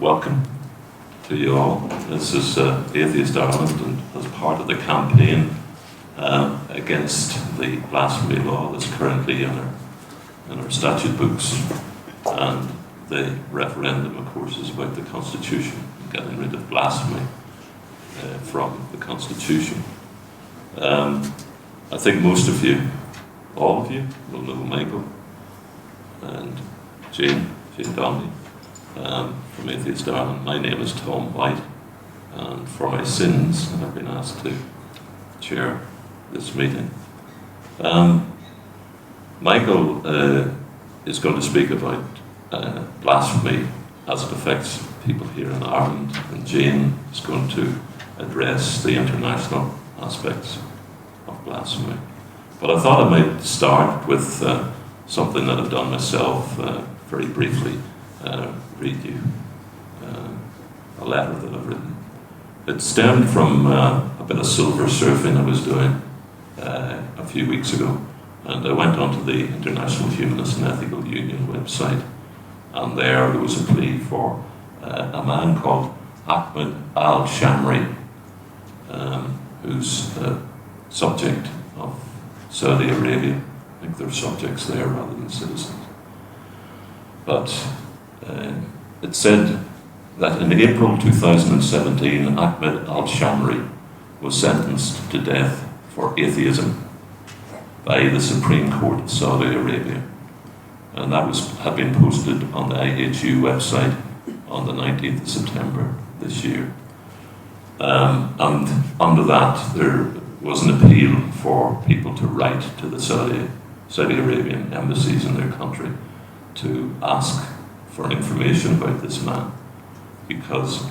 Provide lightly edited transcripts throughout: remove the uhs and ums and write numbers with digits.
welcome to you all. This is Atheist Ireland, and as part of the campaign against the blasphemy law that's currently in our statute books, and the referendum, of course, is about the Constitution, getting rid of blasphemy from the Constitution. I think most of you, all of you, will know Michael and Jane Donnelly from Atheist Ireland. My name is Tom White, and for my sins, I've been asked to chair this meeting. Michael is going to speak about blasphemy as it affects people here in Ireland, and Jane is going to address the international aspects of blasphemy. But I thought I might start with something that I've done myself, very briefly, read you a letter that I've written. It stemmed from a bit of silver surfing I was doing a few weeks ago, and I went onto the International Humanist and Ethical Union website, and there was a plea for a man called Ahmed al-Shamri, who's subject of Saudi Arabia. I think they're subjects there rather than citizens. But it said that in April 2017, Ahmed al-Shamri was sentenced to death for atheism by the Supreme Court of Saudi Arabia. And that had been posted on the IHU website on the 19th of September this year. And under that, there was an appeal for people to write to the Saudi Arabian embassies in their country to ask for information about this man, because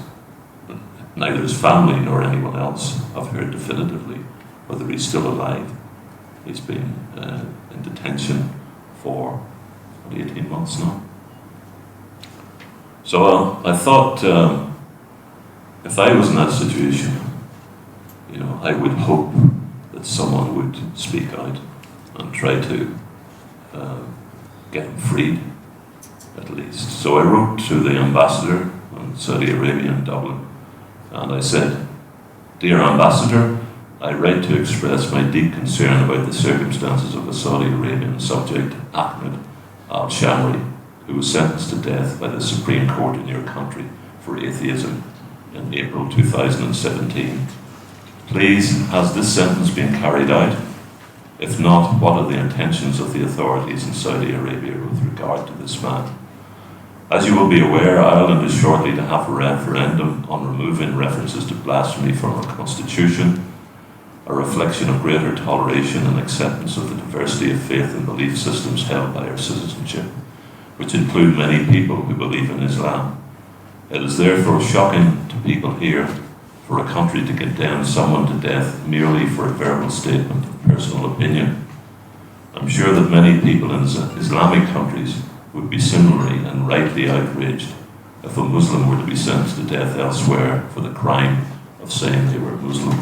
neither his family nor anyone else have heard definitively whether he's still alive. He's been in detention for 18 months now. So I thought, if I was in that situation, I would hope that someone would speak out and try to get him freed, at least. So I wrote to the ambassador in Saudi Arabia in Dublin, and I said, "Dear Ambassador, I write to express my deep concern about the circumstances of a Saudi Arabian subject, Ahmed al-Shamri, who was sentenced to death by the Supreme Court in your country for atheism in April 2017. Please, has this sentence been carried out? If not, what are the intentions of the authorities in Saudi Arabia with regard to this man? As you will be aware, Ireland is shortly to have a referendum on removing references to blasphemy from our constitution, a reflection of greater toleration and acceptance of the diversity of faith and belief systems held by our citizenship, which include many people who believe in Islam. It is therefore shocking to people here for a country to condemn someone to death merely for a verbal statement of personal opinion. I'm sure that many people in Islamic countries would be similarly and rightly outraged if a Muslim were to be sentenced to death elsewhere for the crime of saying they were Muslim.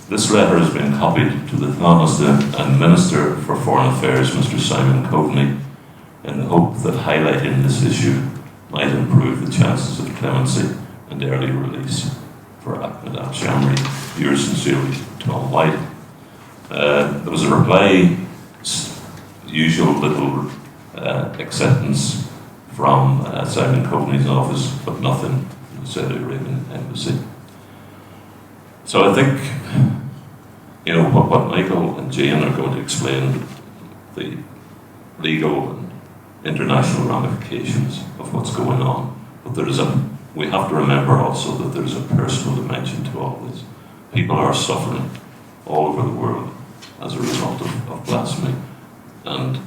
This letter has been copied to the Atheist and Minister for Foreign Affairs, Mr. Simon Coveney, in the hope that highlighting this issue might improve the chances of clemency and early release for Ahmed al-Shamri. Yours sincerely, Tom White." There was a reply, usual little acceptance from Simon Coveney's office, but nothing from the Saudi Arabian embassy. So I think, what Michael and Jane are going to explain, the legal and international ramifications of what's going on. But we have to remember also that there's a personal dimension to all this. People are suffering all over the world as a result of blasphemy. And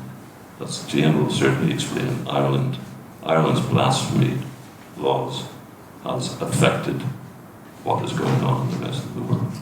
as Jane will certainly explain, Ireland's blasphemy laws has affected what is going on in the rest of the world.